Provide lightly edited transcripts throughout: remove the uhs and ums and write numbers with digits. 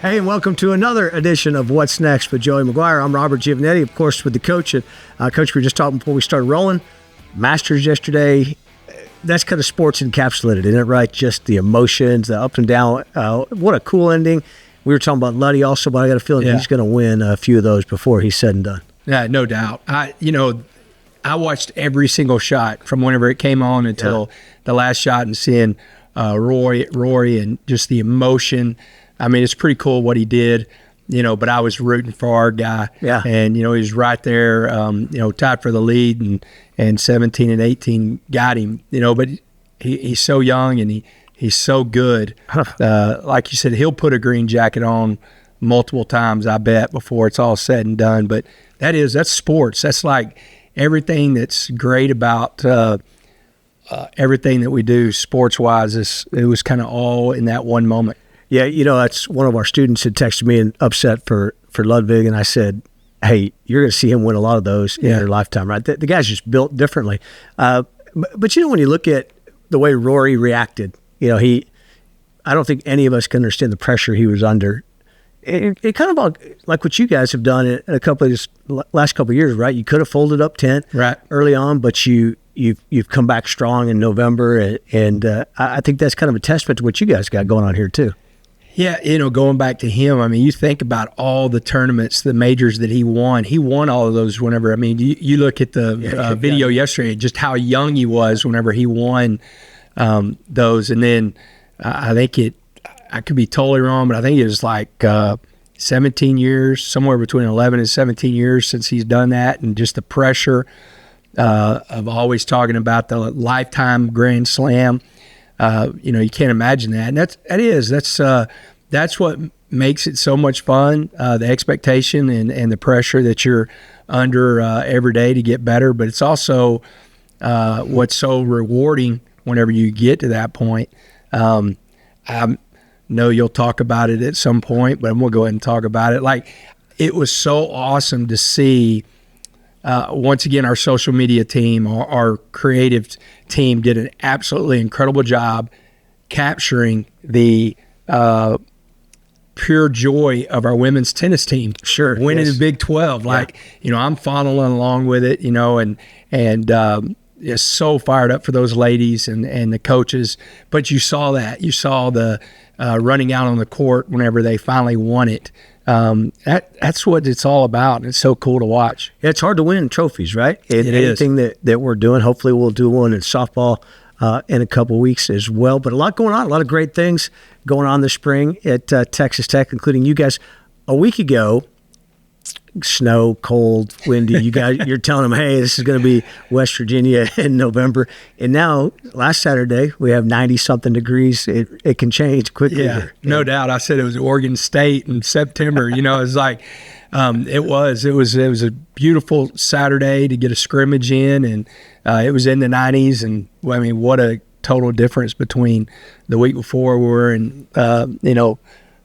Hey, and welcome to another edition of What's Next with Joey McGuire. I'm Robert Giovanetti, of course, with the coach. Coach, we were just talking before we started rolling. Masters yesterday. That's kind of sports encapsulated, isn't it, right? Just the emotions, the up and down. What a cool ending. We were talking about Luddy also, but I got a feeling he's going to win a few of those before he's said and done. Yeah, no doubt. I watched every single shot from whenever it came on until the last shot, and seeing Rory and just the emotion. I mean, it's pretty cool what he did, but I was rooting for our guy. Yeah. And, he was right there, tied for the lead, and 17 and 18 got him, but he's so young and he's so good. Like you said, he'll put a green jacket on multiple times, I bet, before it's all said and done. But that's sports. That's like everything that's great about everything that we do sports-wise. It was kind of all in that one moment. Yeah, that's one of our students had texted me and upset for Ludwig, and I said, hey, you're going to see him win a lot of those in your lifetime, right? The guy's just built differently. But when you look at the way Rory reacted, I don't think any of us can understand the pressure he was under. It kind of like what you guys have done in a couple of these last couple of years, right? You could have folded up 10 early on, but you've come back strong in November, and I think that's kind of a testament to what you guys got going on here too. Yeah, going back to him, I mean, you think about all the tournaments, the majors that he won. He won all of those whenever, I mean, you look at the video yesterday, just how young he was whenever he won those. And then I think I could be totally wrong, but I think it was like 17 years, somewhere between 11 and 17 years since he's done that. And just the pressure of always talking about the lifetime Grand Slam. You can't imagine that. And that's what makes it so much fun, the expectation and the pressure that you're under every day to get better. But it's also what's so rewarding whenever you get to that point. I know you'll talk about it at some point, but I'm going to go ahead and talk about it. Like, it was so awesome to see. Once again, our social media team, our creative team did an absolutely incredible job capturing the pure joy of our women's tennis team. Sure. Winning the Big 12. Like, I'm following along with it, and just so fired up for those ladies and the coaches. But you saw that. You saw the running out on the court whenever they finally won it. That's what it's all about. It's so cool to watch. Yeah, it's hard to win trophies, right? It is. Anything that we're doing, hopefully we'll do one in softball in a couple of weeks as well. But a lot going on, a lot of great things going on this spring at Texas Tech, including you guys. A week ago, snow, cold, windy. You're telling them, hey, this is going to be West Virginia in November. And now, last Saturday, we have 90-something degrees. It can change quickly. Yeah, no doubt. I said it was Oregon State in September. It's like it was a beautiful Saturday to get a scrimmage in, and it was in the 90s. And I mean, what a total difference between the week before we were in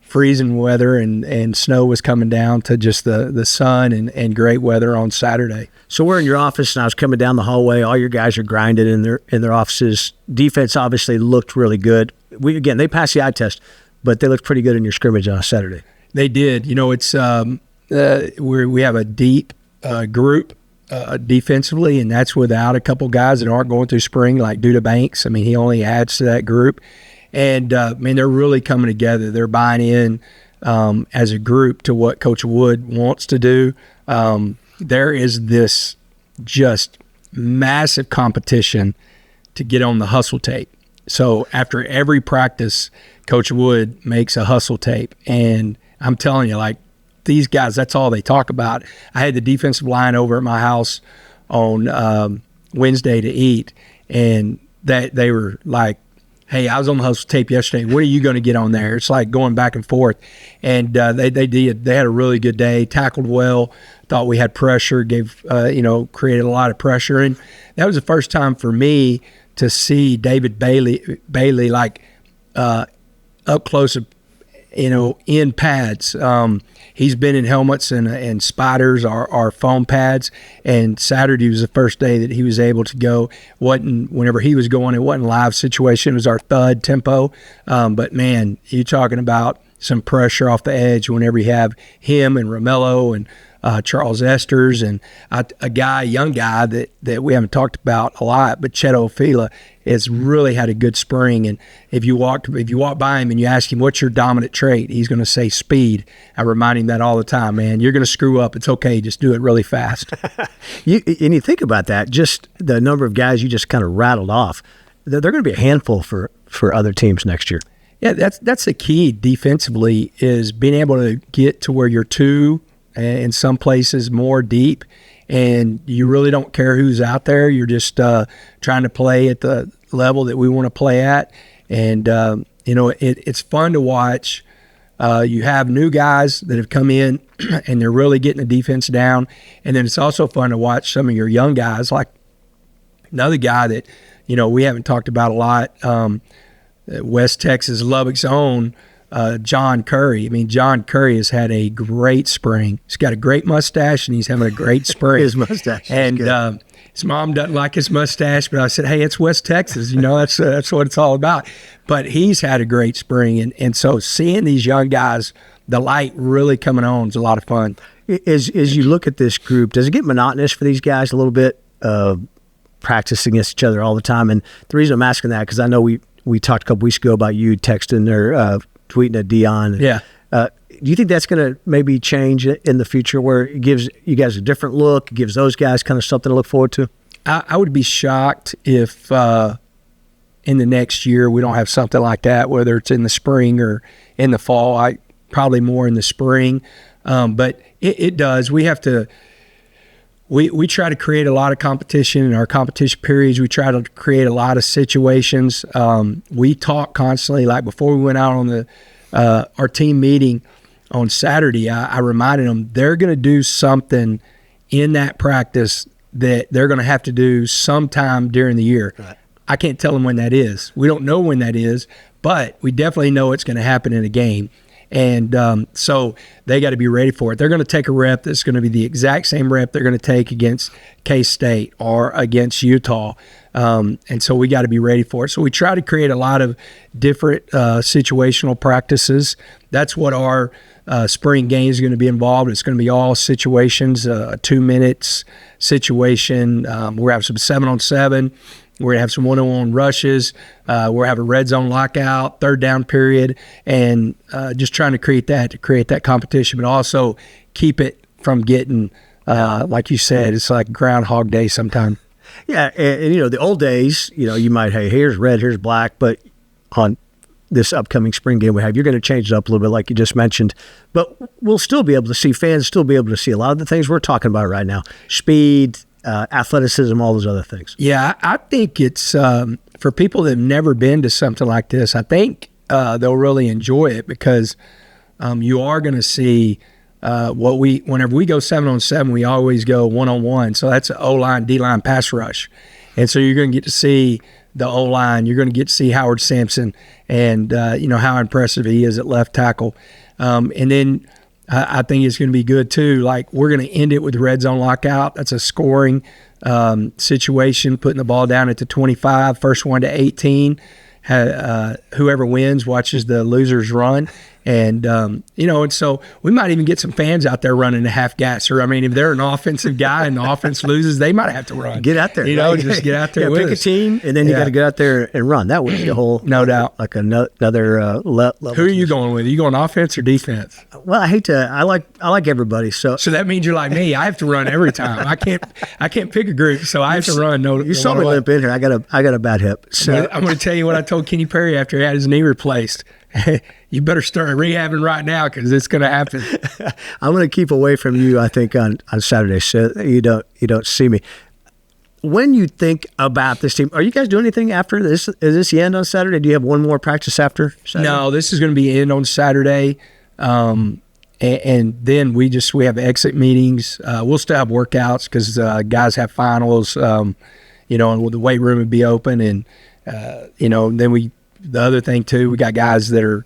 freezing weather and snow was coming down to just the sun and great weather on Saturday. So we're in your office, and I was coming down the hallway. All your guys are grinding in their offices. Defense obviously looked really good. They passed the eye test, but they looked pretty good in your scrimmage on Saturday. They did. It's we have a deep group defensively, and that's without a couple guys that aren't going through spring, like Duda Banks. I mean, he only adds to that group. And, they're really coming together. They're buying in as a group to what Coach Wood wants to do. There is this just massive competition to get on the hustle tape. So after every practice, Coach Wood makes a hustle tape. And I'm telling you, like, these guys, that's all they talk about. I had the defensive line over at my house on Wednesday to eat, and they were like, hey, I was on the hustle tape yesterday. What are you going to get on there? It's like going back and forth. And they did. They had a really good day, tackled well, thought we had pressure, created a lot of pressure. And that was the first time for me to see David Bailey like up close, in pads. He's been in helmets and spiders, our foam pads, and Saturday was the first day that he was able to go. Whenever he was going, it wasn't a live situation. It was our thud tempo. But, man, you're talking about some pressure off the edge whenever you have him and Romello and Charles Esters and a young guy that we haven't talked about a lot, but Cheto Fila has really had a good spring. And if you walk by him and you ask him, what's your dominant trait? He's going to say speed. I remind him that all the time, man. You're going to screw up. It's okay. Just do it really fast. You think about that, just the number of guys you just kind of rattled off, they're going to be a handful for other teams next year. Yeah, that's the key defensively, is being able to get to where you're two, in some places more deep, and you really don't care who's out there. You're just trying to play at the level that we want to play at. And it's fun to watch. You have new guys that have come in and they're really getting the defense down, and then it's also fun to watch some of your young guys, like another guy that we haven't talked about a lot, West Texas Lubbock's own John Curry. I mean, John Curry has had a great spring. He's got a great mustache, and he's having a great spring. His mustache, and his mom doesn't like his mustache, but I said, "Hey, it's West Texas. That's what it's all about." But he's had a great spring, and so seeing these young guys, the light really coming on, is a lot of fun. As you look at this group, does it get monotonous for these guys a little bit, practice against each other all the time? And the reason I'm asking that, because I know we talked a couple weeks ago about you texting or tweeting at Dion. Yeah. Do you think that's going to maybe change in the future, where it gives you guys a different look, it gives those guys kind of something to look forward to? I would be shocked if in the next year we don't have something like that, whether it's in the spring or in the fall. Probably more in the spring, but it does. We have to. We try to create a lot of competition in our competition periods. We try to create a lot of situations. We talk constantly. Like before we went out on our team meeting on Saturday, I reminded them they're going to do something in that practice that they're going to have to do sometime during the year. Right. I can't tell them when that is. We don't know when that is, but we definitely know it's going to happen in a game. And so they got to be ready for it. They're going to take a rep that's going to be the exact same rep they're going to take against K-State or against Utah. And so we got to be ready for it. So we try to create a lot of different situational practices. That's what our spring game is going to be involved. It's going to be all situations, a 2 minutes situation. We're going to have some 7-on-7. We're going to have some one-on-one rushes. We're going to have a red zone lockout, third down period, and just trying to create that competition, but also keep it from getting, like you said, it's like Groundhog Day sometime. Yeah, and the old days, you might, hey, here's red, here's black, but on this upcoming spring game we have, you're going to change it up a little bit like you just mentioned. But we'll still be able to see, fans still be able to see a lot of the things we're talking about right now. Speed, athleticism, all those other things. Yeah, I think it's for people that have never been to something like this, I think they'll really enjoy it, because you are going to see whenever we go 7-on-7, we always go 1-on-1. So that's an O-line, D-line pass rush. And so you're going to get to see the O-line. You're going to get to see Howard Sampson and, how impressive he is at left tackle. And then I think it's going to be good too. Like, we're going to end it with red zone lockout. That's a scoring situation, putting the ball down at the 25, first one to 18. Whoever wins watches the losers run. And, and so we might even get some fans out there running a half gasser. I mean, if they're an offensive guy and the offense loses, they might have to run. Get out there. Just get out there with pick us. a team, and then you got to get out there and run. That would be a whole, no doubt, like another level. Who are you going with? Are you going offense or defense? Well, I like everybody. So that means you're like me. I have to run every time. I can't pick a group, so I have to run. You saw me limp in here. I got a bad hip. So I'm going to tell you what I told Kenny Perry after he had his knee replaced. You better start rehabbing right now, because it's going to happen. I'm going to keep away from you, I think, on Saturday, so you don't see me. When you think about this team, are you guys doing anything after this? Is this the end on Saturday? Do you have one more practice after Saturday? No, this is going to be end on Saturday. And then we have exit meetings. We'll still have workouts because guys have finals, and the weight room would be open. And, then the other thing too, we got guys that are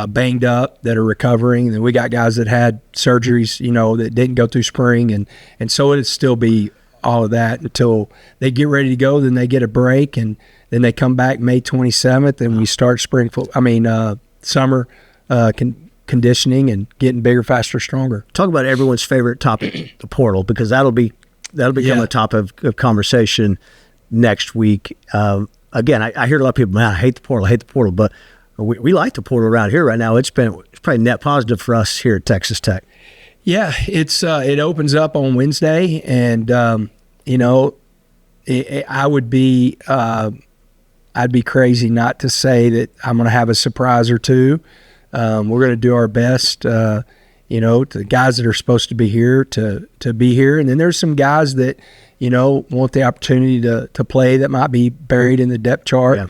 banged up that are recovering. And then we got guys that had surgeries, that didn't go through spring. And so it'll still be all of that until they get ready to go. Then they get a break, and then they come back May 27th, and we start summer conditioning and getting bigger, faster, stronger. Talk about everyone's favorite topic, the portal, because that'll become a topic of conversation next week. Again, I hear a lot of people, man, I hate the portal, but we like the portal around here right now. It's probably net positive for us here at Texas Tech. Yeah, it opens up on Wednesday, and I'd be crazy not to say that I'm going to have a surprise or two. We're going to do our best, to the guys that are supposed to be here to be here, and then there's some guys that want the opportunity to play that might be buried in the depth chart. Yeah.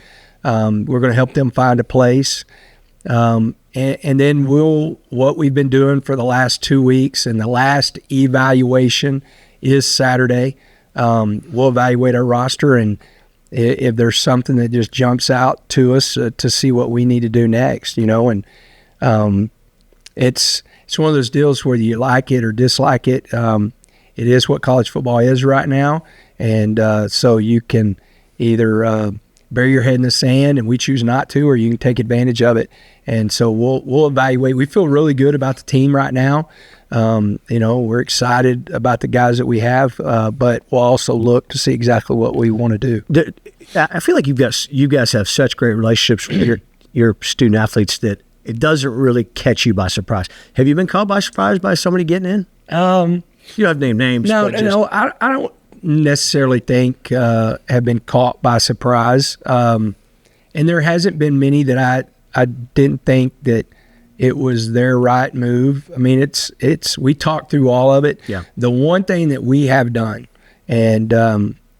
We're going to help them find a place. And then what we've been doing for the last 2 weeks, and the last evaluation is Saturday. We'll evaluate our roster, and if there's something that just jumps out to us to see what we need to do next, and it's one of those deals where you like it or dislike it. It is what college football is right now, and so you can either bury your head in the sand, and we choose not to, or you can take advantage of it. And so we'll evaluate. We feel really good about the team right now. We're excited about the guys that we have, but we'll also look to see exactly what we want to do. I feel like you guys have such great relationships with your student athletes that it doesn't really catch you by surprise. Have you been caught by surprise by somebody getting in? You don't have to name names. No, I don't necessarily think have been caught by surprise. And there hasn't been many that I didn't think that it was their right move. I mean, we talked through all of it. Yeah. The one thing that we have done, and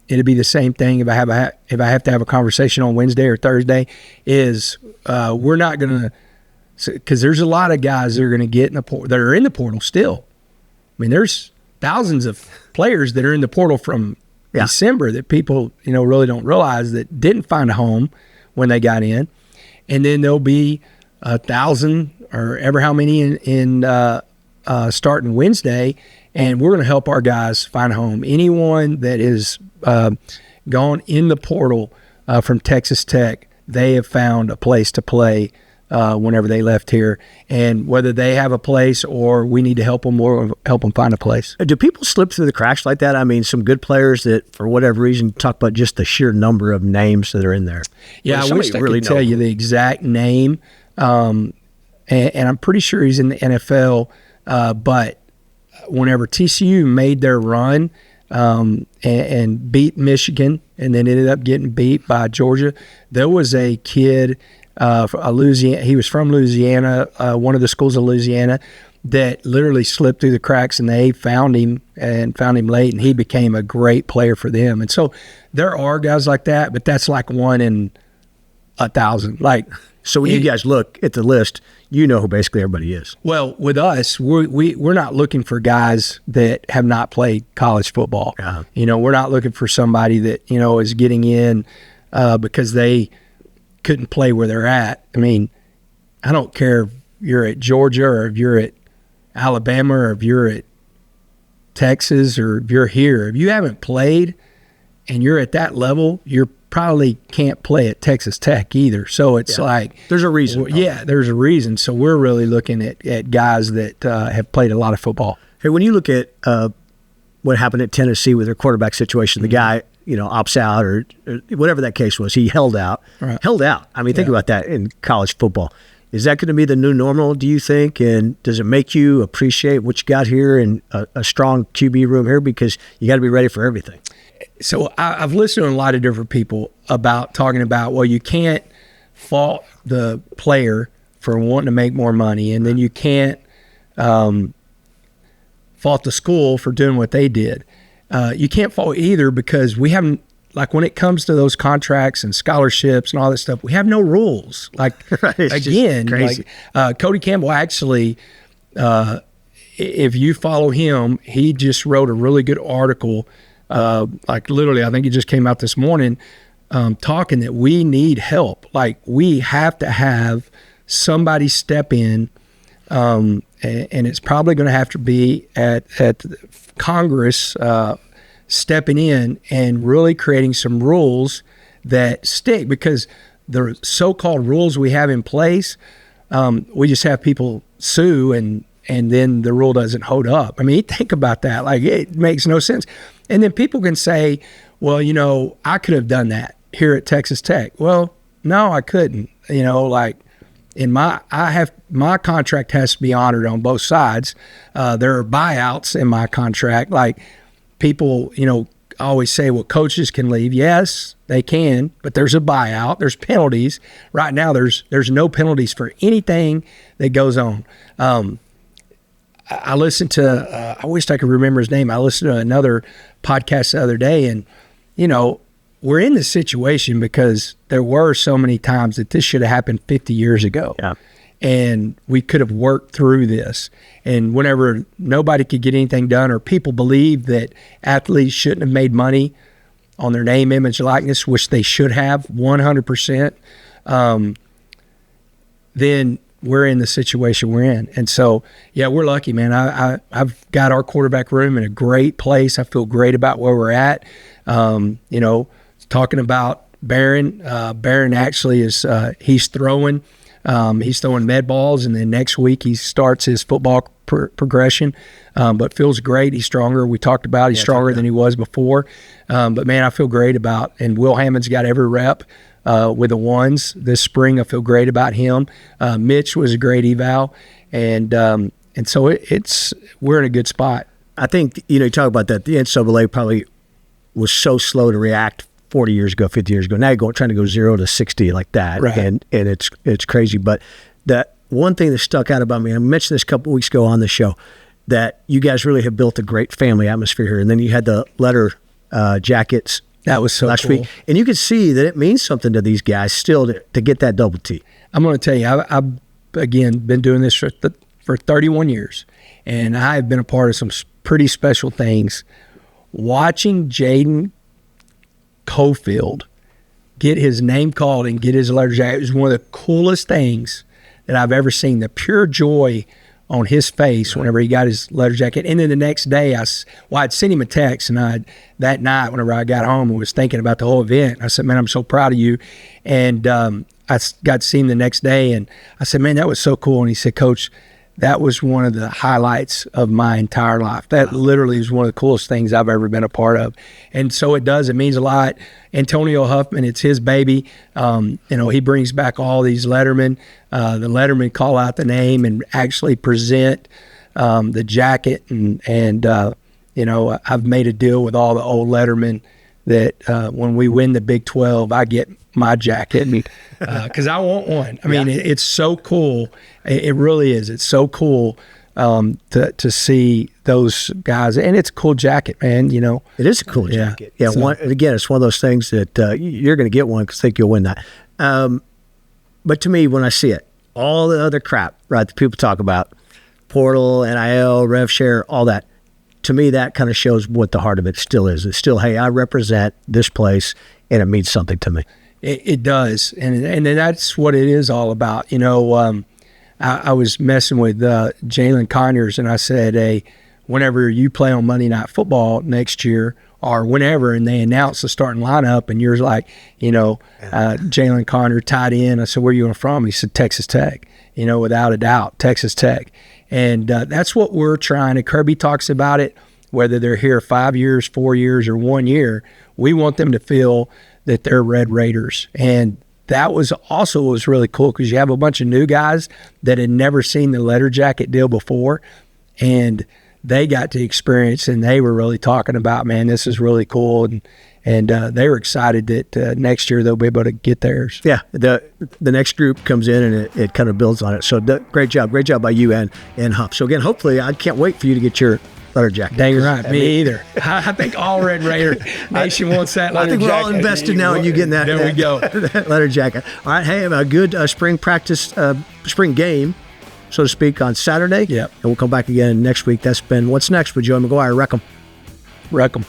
it'll be the same thing if I have to have a conversation on Wednesday or Thursday, is we're not going to, because there's a lot of guys that are going to get in the portal, that are in the portal still. I mean, there's thousands of players that are in the portal from December that people really don't realize that didn't find a home when they got in, and then there'll be 1,000 or ever how many in starting Wednesday, and we're going to help our guys find a home. Anyone that is gone in the portal from Texas Tech, they have found a place to play whenever they left here, and whether they have a place or we need to help them or help them find a place. Do people slip through the cracks like that? I mean, some good players that, for whatever reason, talk about just the sheer number of names that are in there. Yeah, I wish I could tell you the exact name, and I'm pretty sure he's in the NFL, but whenever TCU made their run and beat Michigan and then ended up getting beat by Georgia, there was a kid Louisiana. He was from Louisiana, one of the schools of Louisiana, that literally slipped through the cracks, and they found him late, and he became a great player for them. And so there are guys like that, but that's like 1 in 1,000. So when you guys look at the list, you know who basically everybody is. Well, with us, we're not looking for guys that have not played college football. Uh-huh. We're not looking for somebody that is getting in because they couldn't play where they're at. I mean, I don't care if you're at Georgia or if you're at Alabama or if you're at Texas or if you're here. If you haven't played and you're at that level, you probably can't play at Texas Tech either. So it's like there's a reason. Yeah, there's a reason. So we're really looking at guys that have played a lot of football. Hey, when you look at what happened at Tennessee with their quarterback situation, the guy opts out or whatever that case was, he held out. Right. I mean, think about that in college football. Is that going to be the new normal, do you think? And does it make you appreciate what you got here and a strong QB room here? Because you got to be ready for everything. So I've listened to a lot of different people talking about, well, you can't fault the player for wanting to make more money, and then you can't fault the school for doing what they did. You can't fault either, because we haven't, like, when it comes to those contracts and scholarships and all that stuff, we have no rules. Like, again, Cody Campbell actually, if you follow him, he just wrote a really good article, literally, I think it just came out this morning, talking that we need help. Like, we have to have somebody step in, and it's probably going to have to be at Congress stepping in and really creating some rules that stick, because the so-called rules we have in place, we just have people sue and then the rule doesn't hold up. I mean, think about that. Like, it makes no sense. And then people can say, well, you know, I could have done that here at Texas Tech. Well, no, I couldn't. You know, like my contract has to be honored on both sides. There are buyouts in my contract. Like, people, you know, always say, well, coaches can leave. Yes, they can, but there's a buyout. There's penalties. Right now, there's no penalties for anything that goes on. I listened to, I wish I could remember his name. I listened to another podcast the other day, and, you know, we're in this situation because there were so many times that this should have happened 50 years ago. Yeah. And we could have worked through this. And whenever nobody could get anything done, or people believe that athletes shouldn't have made money on their name, image, likeness, which they should have 100%, then we're in the situation we're in. And so, yeah, we're lucky, man. I've got our quarterback room in a great place. I feel great about where we're at. You know, talking about Barron, Barron actually is, he's throwing med balls, and then next week he starts his football progression, but feels great. He's stronger. We talked about he's stronger than he was before. But, man, I feel great about, and Will Hammond's got every rep with the ones this spring. I feel great about him. Mitch was a great eval, and so we're in a good spot. I think, you know, you talk about that, the NCAA probably was so slow to react 40 years ago, 50 years ago. Now you're trying to go 0 to 60 like that, right. and it's crazy. But that one thing that stuck out about me, I mentioned this a couple weeks ago on the show, that you guys really have built a great family atmosphere here. And then you had the letter jackets. That was so last cool. week, and you could see that it means something to these guys still to get that double T. I'm going to tell you, I've again been doing this for 31 years, and I've been a part of some pretty special things. Watching Jaden Cofield get his name called and get his letter jacket was one of the coolest things that I've ever seen. The pure joy on his face whenever he got his letter jacket. And then the next day, I'd sent him a text, and that night whenever I got home and was thinking about the whole event, I said, man, I'm so proud of you. And I got to see him the next day, and I said, man, that was so cool. And he said, Coach, that was one of the highlights of my entire life. That literally is one of the coolest things I've ever been a part of. And so it means a lot. Antonio Huffman, it's his baby. You know, he brings back all these Lettermen. The Lettermen call out the name and actually present the jacket. And you know, I've made a deal with all the old Lettermen that when we win the Big 12, I get my jacket because I want one. I mean, it's so cool. It really is. It's so cool to see those guys, and it's a cool jacket, man. You know, it is a cool jacket. Yeah. So, again, it's one of those things that you're going to get one because I think you'll win that. But to me, when I see it, all the other crap, right, that people talk about, portal, NIL, rev share, all that. To me, that kind of shows what the heart of it still is. It's still, hey, I represent this place, and it means something to me. It does, and that's what it is all about. You know, I was messing with Jalen Conyers, and I said, hey, whenever you play on Monday Night Football next year or whenever, and they announce the starting lineup, and you're like, you know, Jalen Conyers tied in. I said, where are you from? He said, Texas Tech. You know, without a doubt, Texas Tech. And that's what we're trying to. Kirby talks about it, whether they're here 5 years, 4 years, or 1 year. We want them to feel that they're Red Raiders. And that was really cool because you have a bunch of new guys that had never seen the letter jacket deal before, and they got to experience, and they were really talking about, man, this is really cool. And they were excited that next year they'll be able to get theirs. Yeah, the next group comes in and it kind of builds on it. So great job by you and Huff. So again, hopefully, I can't wait for you to get your letter jacket. Dang right, me either. I think all Red Raider Nation wants that letter jacket. I think we're all invested now in you getting that. There we go. That letter jacket. All right, hey, a good spring practice, spring game, so to speak, on Saturday. Yep. And we'll come back again next week. That's been What's Next with Joey McGuire. Wreck 'em.